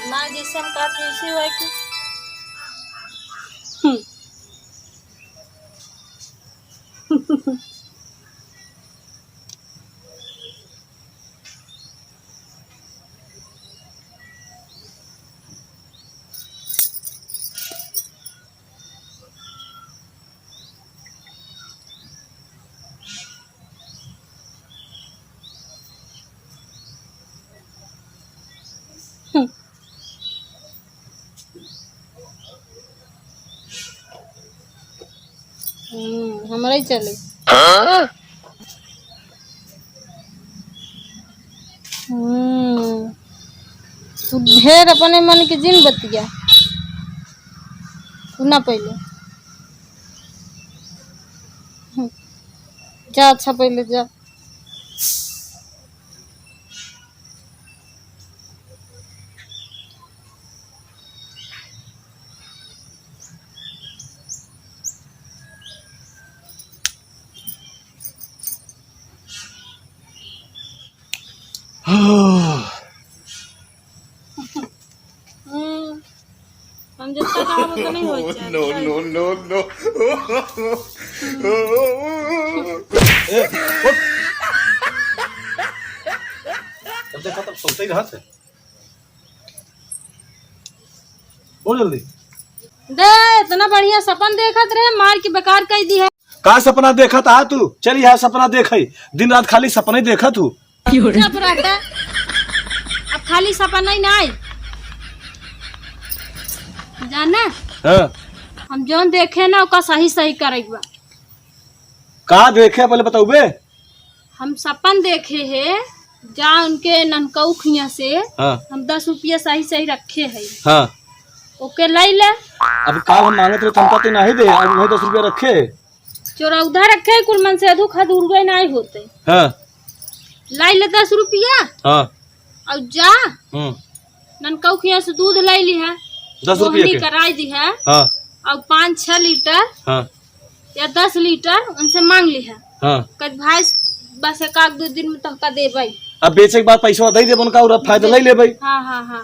ना जैसे हम कहते वैसे हुआ कि हमारा ही चले। तू ढेर अपने मन के जिन बतिया सुना पहले। जा अच्छा पहले जा। हम जितना काम तो नहीं होई छे। No no no no. तब देखा तब सोते ही रहा थे। बोल जल्दी। दे इतना बढ़िया सपन देखत रहे मार के बेकार कर दी है। का सपना देखा था तू? चल यहाँ सपना देख दिन रात खाली सपना ही देखा तू। अब खाली सपना ही नहीं जाना। हाँ। हम जो देखे ना उसका सही सही करेगा। का देखे पहले बताऊ बे। हम सपन देखे है जा उनके ननकऊ खिया से। हाँ। हम 10 रुपया सही सही रखे है। हाँ। ओके लाई ले। अब का हम मांगे तो तनका तो नहीं दे। अब वही 10 रुपया रखे चौराउधा रखे कुल मन से अधू खद उड़वे नहीं होते। हाँ। लाई ले 10 रुपया। हाँ। और जा ननकऊ खिया से दूध लाई ली है 10 रुपया के कराई दी है। हाँ। और 5-6 लीटर हाँ। या 10 लीटर उनसे मांग ली है। हाँ। कद भाई बस 1-2 दिन में तो दे भाई। अब बेचे के बाद पैसा दे दे उनका और फायदा ले ले भाई। हाँ हाँ हाँ।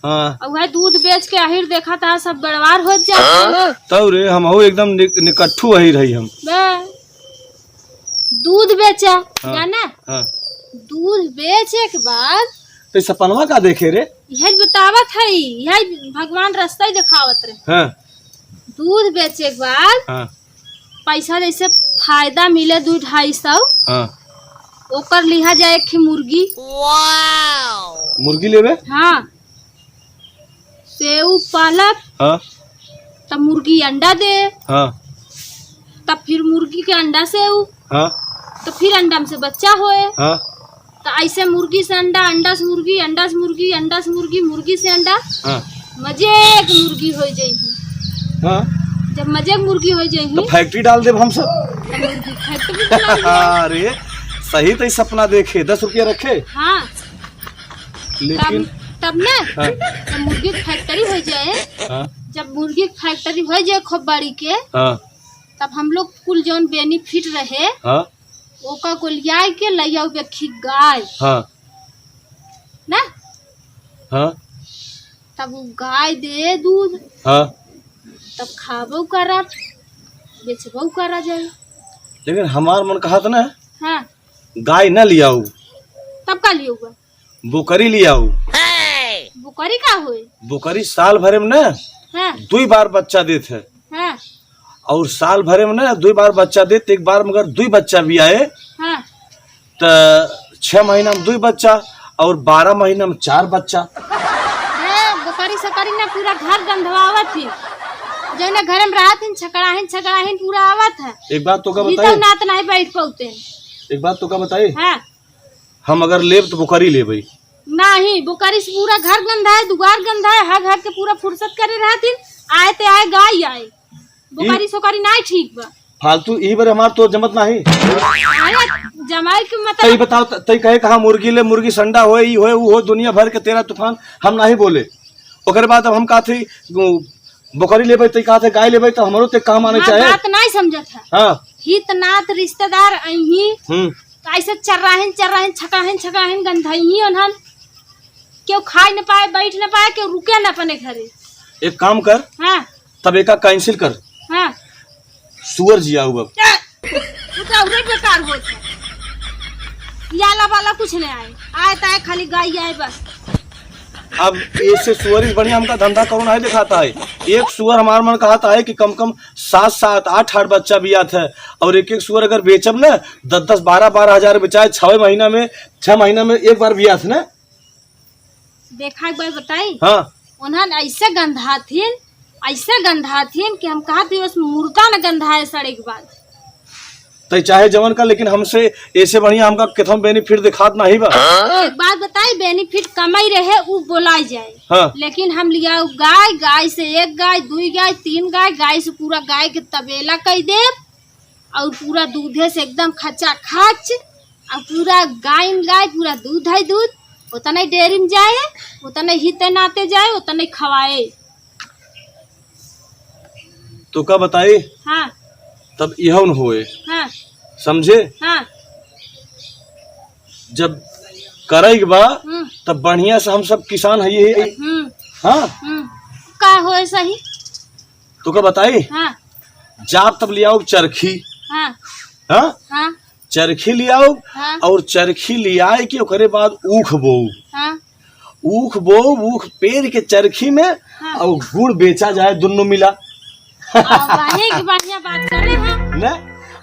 हाँ। और वह दूध बेच के आहिर देखा था सब बड़वार हो जाए। तब रे हम हो एकदम निकट्ठू वही रही हम। दूध बेचा। हाँ। जाना। हाँ। दूध बेचे के बाद तो सपनवा का देखे रे। यही बतावत है यही भगवान रास्ता ही दिखावत रहे। हाँ। दूध बेचे के बाद हाँ। पैसा जैसे फायदा मिले 200-250। हाँ। ओकर लिहा जाए कि मुर्गी। मुर्गी लेवे। हाँ। सेव पालक। हाँ। तब मुर्गी अंडा दे। हाँ। तब फिर मुर्गी के अंडा सेव। हाँ। तो फिर अंडा में से बच्चा होए। हाँ। तो ऐसे मुर्गी से अंडा, अंडा से मुर्गी, अंडा से मुर्गी, अंडा से मुर्गी, मुर्गी से अंडा। हाँ। मजे एक मुर्गी हो जाएगी। हाँ। जब मजे एक मुर्गी हो जाएगी तो फैक्ट्री डाल दे हम सब। फैक्ट्री। अरे सही तो सपना देखे 10 रुपया रखे। हाँ। लेकिन तब ना। हाँ। जब मुर्गी की फैक्ट्री हो जाए। हाँ। जब मुर्गी की फैक्ट्री हो जाए खूब बड़ी के। हाँ। तब हम लोग कुल जौन बेनिफिट रहे। हाँ। ओका को लिया के लैया बेखी गाय। हाँ। ना। हाँ। तब वो गाय दे दूध। हाँ। तब खाबो करा बेचबो करा जाए। लेकिन हमार मन कहा था ना। हाँ। गाय न लियाऊ तब का लियोगा बोकरी लियाऊ। बुकरी का हुए। बोकरी साल भरे में ना। हाँ। 2 बार बच्चा देते। हाँ। और साल भरे में ना 2 बार बच्चा देते। एक बार मगर 2 बच्चा भी आए। हाँ। तो 6 महीना में 2 बच्चा और 12 महीना में 4 बच्चा। बुकरी सकरी ना पूरा घर गंधवावत थी। जो ना घर में रहत छकड़ाहिन पूरा आवत है। एक बात तो का बताइए। नात नहीं बैठ पाते। एक बात तो का बताइए। हाँ। हम अगर लेब तो बोकरी ले भाई। नहीं बुकरी से पूरा घर गंदा है दुआर गंदा है। हर घर के पूरा फुर्सत करे रहती। आए ते आए गाय आए। बुकरी सोकरी नहीं ठीक बा। फालतू ई बार हमार तो जमत नहीं। जमाई के मतलब तई बताओ तई कहे कहा मुर्गी ले मुर्गी संडा होए ई होए वो दुनिया भर के 13 तूफान हम नहीं बोले। ओकर बाद अब हम कहा थे बोकरी लेबे तई कहा थे गाय लेबे तो हमरो ते काम आने चाहिए। बात नहीं समझत है। हां। हित नात रिश्तेदार अही ऐसे चर्राहन छकाहन गंधाई ओनहन क्यों खाए न पाए बैठ न पाए क्यों रुके न अपने घरे। एक काम कर, हाँ तब एक कैंसिल कर, हाँ सुअर जिया हुआ उतरा बेकार होता है। याला वाला कुछ नहीं आए ताए खाली गाय आए बस। अब ऐसे सुअर बढ़िया हमका धंधा करो नहीं दिखाता है। एक सुअर हमारा मन कहता है कि कम कम 7 8 बच्चा भी आता है, और एक सुअर अगर बेचब ना 10 12 हजार बेचाए 6 महीना में एक बार भी आते ना। देखा एक बार बताई, हाँ उन्हें ऐसे गंधाथीन कि हम कहा दिवस मुर्दा न गंधाए सड़े के बाद। तो चाहे जवन का, लेकिन हमसे ऐसे बढ़िया हमका कितना बेनिफिट दिखात नहीं बा। एक बात बताई, बेनिफिट कमाई रहे वो बोलाई जाए। हाँ। लेकिन हम लिया गाय से 1 गाय 2 गाय 3 गाय से पूरा गाय के तबेला कई दे, और पूरा दूधे से एकदम खचा खच, और पूरा गाय पूरा दूध है दूध, उतना ही डेयरी में जाए, उतना ही हिते नाते जाए, उतना ही खवाए। तो क्या बताई, हाँ तब यह न होए, हाँ समझे। हाँ जब करेगी बा तब बढ़िया से हम सब किसान है। हाँ का होए सही। तो क्या बताई, हाँ जाप तब लियाओ चरखी। हाँ हाँ हाँ चरखी लियाओ, हाँ और चरखी लियाए के ओकरे बाद ऊख बो, हाँ ऊख पेड़ के चरखी में, हाँ। और गुड़ बेचा जाए, दोनों मिला बढ़िया बात करे हैं ना।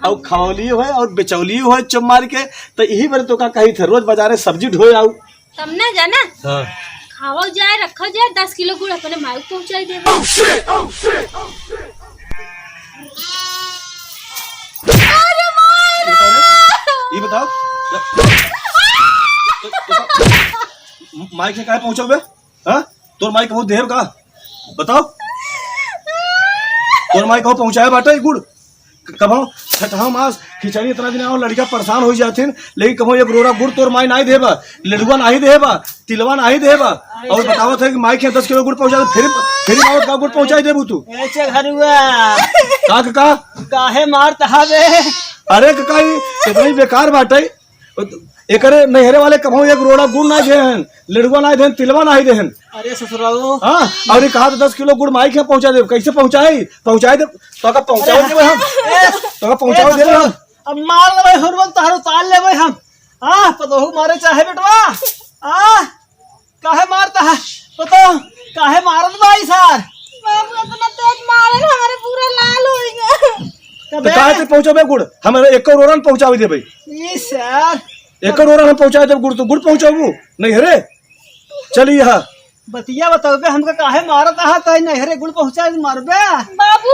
और खौली हो और बेचौली हो चुप मार के, तो यही बार तो का कही थे रोज बाजारे सब्जी ढोए आऊ तब ना जाना। हाँ। खाओ जाए रखो जाए 10 किलो गुड़ अपने माल पहुँचाई दे। ये बताओ माइक में कहा पहुंचोगे। हाँ तोर माइक बहुत देर का बताओ, तोर माइक कहो पहुंचाए बाटा गुड़ कभो छठा मास खिचड़ी इतना दिन आओ लड़का परेशान हो जाते, लेकिन कभो एक रोरा गुड़ तोर माई नहीं देबा, लडुआ नहीं देबा, तिलवा नहीं देबा, और बतावत है कि माई के 10 किलो गुड़ पहुंचा फिर मावत का गुड़ पहुंचाई देबू तू। ऐसे घरुआ का काहे मारता हवे। अरे कका इतना ही बेकार बाटे, एकरे नहरे वाले कभो एक रोड़ा गुड़ ना देहन, लडुआ ना देहन, तिलवा ना देहन। अरे ससुराओ हाँ और कहा तो 10 किलो गुड़ माई के पहुंचा दे, कैसे पहुंचाई दे तो का पहुंचाओ देबे हम, तो का पहुंचाओ देबे हम। अब मार लेबै हुरवन तहरो ताल लेबै हम। हां पतोहू मारे चाहे बेटवा। काहे मारता है पतो, काहे मारत बाई सर। बाबू इतना तेज मारे हमारे पूरा लाल हो गए। तो काहे से पहुंचाबे गुड़, हम एक रोड़ा पहुंचावे देबे। ई सर एक रोड़ा हम पहुंचा देब गुड़, तो गुड़ पहुंचाबू नहीं रे। चलिए यहाँ बतिया बताओगे हमका काहे मारत है, कहीं नहरे गुड़ पहुंचा मारबे बाबू।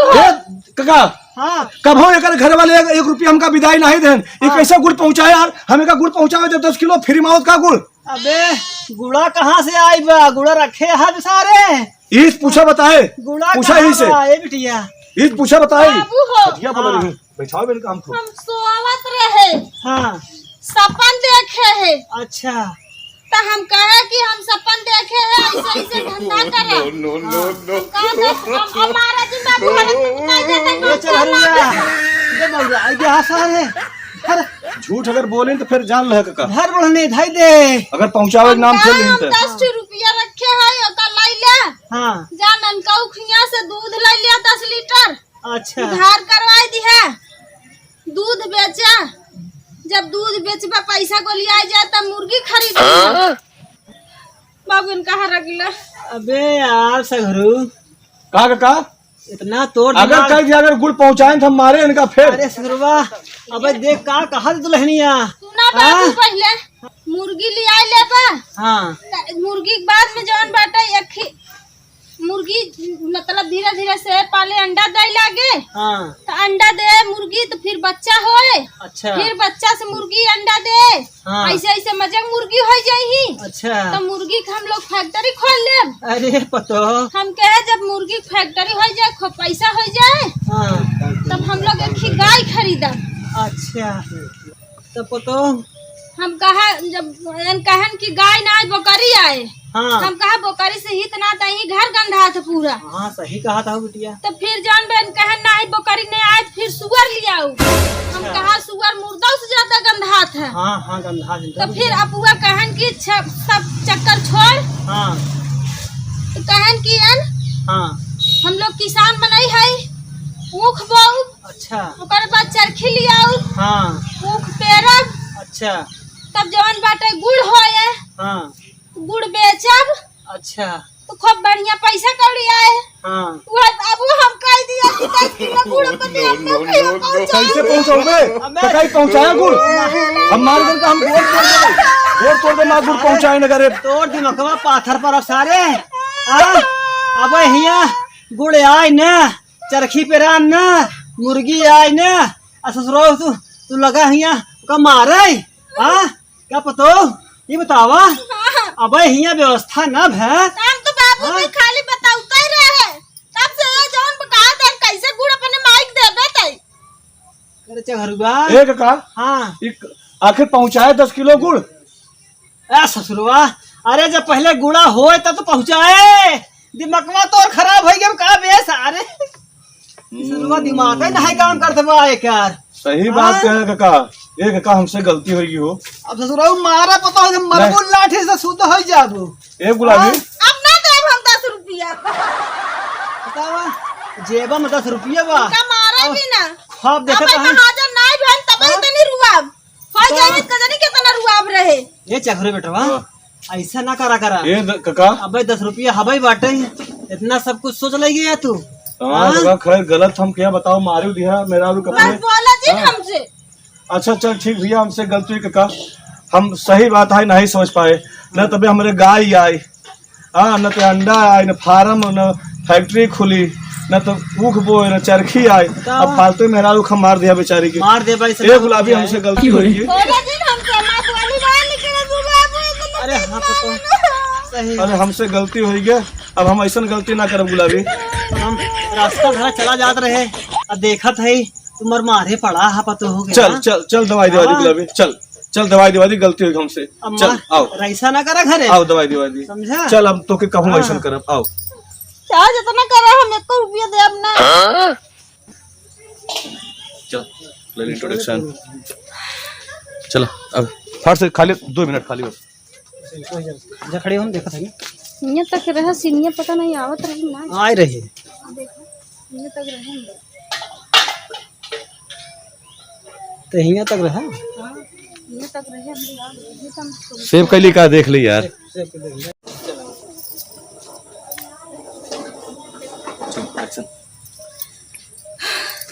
कका हाँ कब हो एक घर वाले 1 रुपया हमका विदाई नहीं देन, ये कैसे गुड़ पहुंचाए यार, हमें का गुड़ पहुंचावे जब 10 किलो फ्री मावत का गुड़। अबे गुड़ा कहाँ से आई बा, गुड़ा रखे है सारे। इस पूछा बताए, गुड़ा पूछा ही से ए बिटिया, इस पूछा बताए। बाबू हो क्या बोल रही है, बैठाओ मेरे काम को। हम सोवत रहे, हाँ सपन देखे है, अच्छा तो हम कहे कि हम सपन देखे है ऐसे ऐसे धंधा करे। हमारा जी बाबू नहीं देते। ये चल हरिया ये बौरा आई गया सारे। हर झूठ अगर बोले तो फिर जान लहे कका, घर बढ़ने धाई दे। अगर पहुंचावे के नाम से हम लेते 10 रुपया रखे है ओका लाई ले। हाँ जानन का उखिया से दूध ले लिया 10 लीटर, अच्छा उधार करवाई दी है, दूध बेचा, जब दूध बेचबा पैसा को लिया जाए तब मुर्गी खरीद। बाबू इनका हरा गिला। अबे यार सगरू कहा कका, इतना तोड़ अगर कह दिया अगर गुड़ पहुंचाए तो हम मारे इनका फिर। अरे सगरुआ अबे देख का कहा दुल्हनिया। सुना बाबू पहले मुर्गी लिया लेबा, हाँ मुर्गी के बाद में जौन बाटा एक ही मुर्गी मतलब धीरे धीरे से पहले अंडा दे लागे, हाँ तो अंडा दे मुर्गी तो फिर बच्चा होए, अच्छा फिर बच्चा से मुर्गी अंडा दे, हाँ। ऐसे ऐसे मजक मुर्गी हो जाही। अच्छा तो मुर्गी के हम लोग फैक्ट्री खोल ले। अरे पतो हम कहे जब मुर्गी की फैक्ट्री हो जाए, खूब पैसा हो जाए, हाँ तब हम लोग एक ही गाय खरीदा। अच्छा तो पतो हम कहा जब कहन की गाय ना आए बकरी आए, हाँ हम कहा बकरी से हित ना तही घर गंधा था पूरा। हाँ सही कहा था बिटिया। तो फिर जान बहन कहन ना बकरी नहीं आए, फिर सुअर लिया। हम कहा सुअर मुर्दा से ज्यादा गंधा बात है। हाँ हाँ गंधा तो फिर अपुआ कहन की सब चक्कर छोड़, हाँ तो कहन की हाँ हम लोग किसान बनाई है, ऊख बोऊ, अच्छा ओकर बाद चरखी लियाऊ, हाँ ऊख पेरब, अच्छा तब जवन बाटे गुड़ होए, हाँ गुड़ बेचब, अच्छा तो खूब बढ़िया पैसा कौड़ी आए। हाँ वो अब हम कह दिया कि 10 किलो गुड़ अपने कैसे पहुँचोगे? तो कहीं पहुँचाया गुड़? हम मार कर हम गोड़ तोड़ दे मार गुड़ पहुँचाए न करे। तोड़ दिमागवा पाथर पर अब सारे अब हिया गुड़ आय न, चरखी पे रान न, मुर्गी आय न, ससुरो तू लगा हिया का मारे हाँ क्या पतो ये बतावा अब हिया व्यवस्था न है। हम तो बाबू भी खाली बताउता ही रहे, तब से ये जवन बका दे कैसे गुड़ अपने माइक देबे तई। अरे चघरुआ एक का हाँ आखिर पहुँचाए 10 किलो गुड़। ससुरवा अरे जब पहले गुड़ा होए तब तो पहुँचाए, दिमागवा तो और खराब हो गया का बेस। अरे ससुरवा दिमाग ही नहीं काम करते बा एक यार। सही बात कहे काका, ये काका हमसे गलती होगी हो। अब ससुरवा मारा पता हो मरबुल लाठी से शुद्ध हो जाबू। एक गुलाबी अब ना देब हम 10 रुपया बतावा जेबा में 10 रुपया बा का मारे भी ना। ख्वाब देखे अब तो हैं। हाजर नहीं भन तब इतनी रुआब हो जाए, कजनी कितना रुआब रहे। ये चघरे बेटवा ऐसा ना करा ये काका अबे 10 रुपया हवाई बाटे इतना सब कुछ सोच लगी है तू। हाँ काका खैर गलत हम क्या बताओ, मारू दिया मेरा रू बस कपड़े। बोला जी हमसे। अच्छा चल ठीक भैया हमसे गलती हुई काका, हम सही बात है नहीं समझ पाए। न तबे हमारे गाय आई, हाँ न तो अंडा आए, न फार्म, न फैक्ट्री खुली, न तो ऊख बोए, न चरखी आई। अब फालतू मेरा रू हम मार दिया बेचारी की। मार दे भाई एक गुलाबी हमसे गलती हुई है। बोला जी हमसे मात वाली बात निकले रुआब। अरे हाँ पतो सही अरे हमसे गलती हुई गया, अब हम ऐसा गलती ना करब गुलाबी। हम रास्ता धरा चला जात रहे और देखत है तुम्हार मारे पड़ा हा पतो हो गया। चल चल चल दवाई दिवा दी गुलाबी, चल चल दवाई दिवा दी, गलती हुई हमसे। चल आओ ऐसा ना करा घरे आओ दवाई दिवा दी। समझा। चल अब तो के कहूँ ऐसा करब, आओ क्या जितना करे हम 1 रुपया देब ना। चल ले इंट्रोडक्शन। चलो अब फट से खाली 2 मिनट खाली बस। खड़े हम देखत है ये तक रहे सीनियर पता नहीं आवत रही ना। आए रही देखो ये तक रहे तो हिया तक रहा। ये तक रहे हम याद रहे हम। सेब कैली का देख ली यार।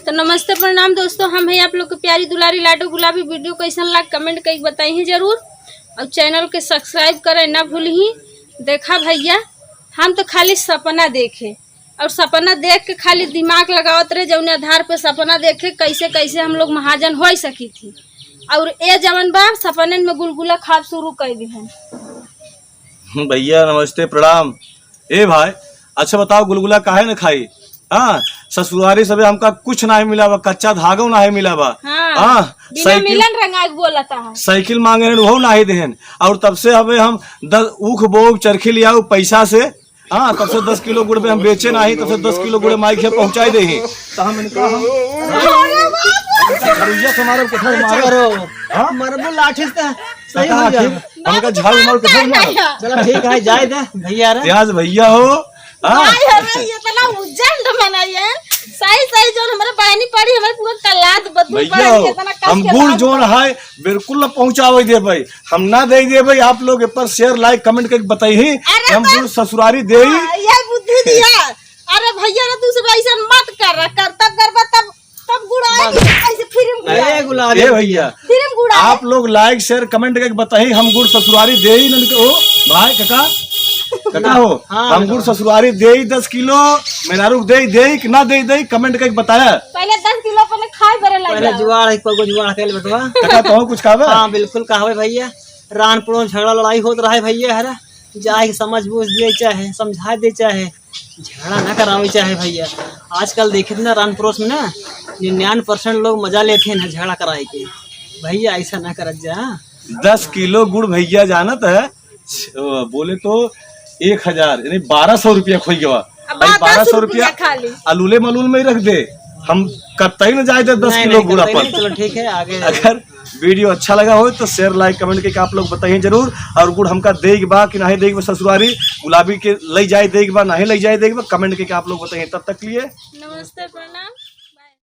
तो नमस्ते प्रणाम दोस्तों, हम है आप लोग के प्यारी दुलारी लाडो गुलाबी। वीडियो कैसन लग कमेंट करके बताइए जरूर, और चैनल के सब्सक्राइब करें ना भूलिए। देखा भैया हम तो खाली सपना देखे और सपना देख के खाली दिमाग लगावत रहे, जौन आधार पे सपना देखे कैसे कैसे हम लोग महाजन हो सकी थी। और ए जवन बा सपने में गुलगुला खाब शुरू कर दी है। भैया नमस्ते प्रणाम। ए भाई अच्छा बताओ गुलगुला काहे न खाई? हाँ ससुरारी सबे हमका कुछ नहीं मिला बा, कच्चा धागो नहीं मिला बा। हाँ, बिना मिलन रंगाई बोलता है। साइकिल मांगे वो नहीं देहन, और तब से हमें हम 10 ऊख बोग चरखी लिया पैसा से। हाँ तब से 10 किलो गुड़ में हम बेचे नहीं, तब से 10 किलो गुड़ माइक से पहुँचाई दे। तो हम मरबुल लाठी से सही हो जाए। हमका झाड़ू मार के चलो ठीक है जाए दे भैया रे। प्याज भैया हो। इतना उज्जैन बनाइए सही सही जो हमारे बहनी पड़ी हमारे पूरा कलात बदलू भैया हम गुड़ जोन है बिल्कुल न पहुँचावे दे भाई, हम ना दे दे भाई। आप लोग इस पर शेयर लाइक कमेंट करके बताइए हम गुड़ ससुरारी दे। ये बुद्धि दिया। अरे भैया ना दूसरा ऐसा मत कर, तब तब गुड़ ऐसे फिर गुलाबी भैया गुड़ आप लोग लाइक शेयर कमेंट करके बताइए हम गुड़ ससुरारी दे ही ओ भाई काका काका हो। हाँ, हम गुड़ ससुरारी दे 10 किलो मेहरारू दे कि ना दे कमेंट करके बताया। पहले 10 किलो अपने खाए बरे लगे। पहले जुआड़ है पगो जुआड़ के बेटवा काका तो कुछ खावे। हाँ बिल्कुल कहवे भैया, रान पुरो झगड़ा लड़ाई होत रहा है भैया हरा जाए समझ बूझ दिए चाहे समझा दे चाहे झगड़ा ना करावे चाहे भैया। आजकल देखे थे ना रान पड़ोस में ना 99% लोग मजा लेते हैं झगड़ा कराए के। भैया ऐसा ना कर जा। 10 किलो गुड़ भैया जानत है बोले तो 1000 यानी 1200 रुपया खोई गवा। 1200 रुपया अलूले मलूल में ही रख दे, हम कतई न जाए 10 किलो गुड़ अपन। चलो ठीक है आगे। अगर वीडियो अच्छा लगा हो तो शेयर लाइक कमेंट करके आप लोग बताइए जरूर। और गुड़ हमका देगी बा कि नहीं देगी बा ससुरारी, गुलाबी के ले जाए देगी बा नहीं ले जाए देगी बा, कमेंट करके आप लोग बताइए। तब तक लिए नमस्ते, प्रणाम।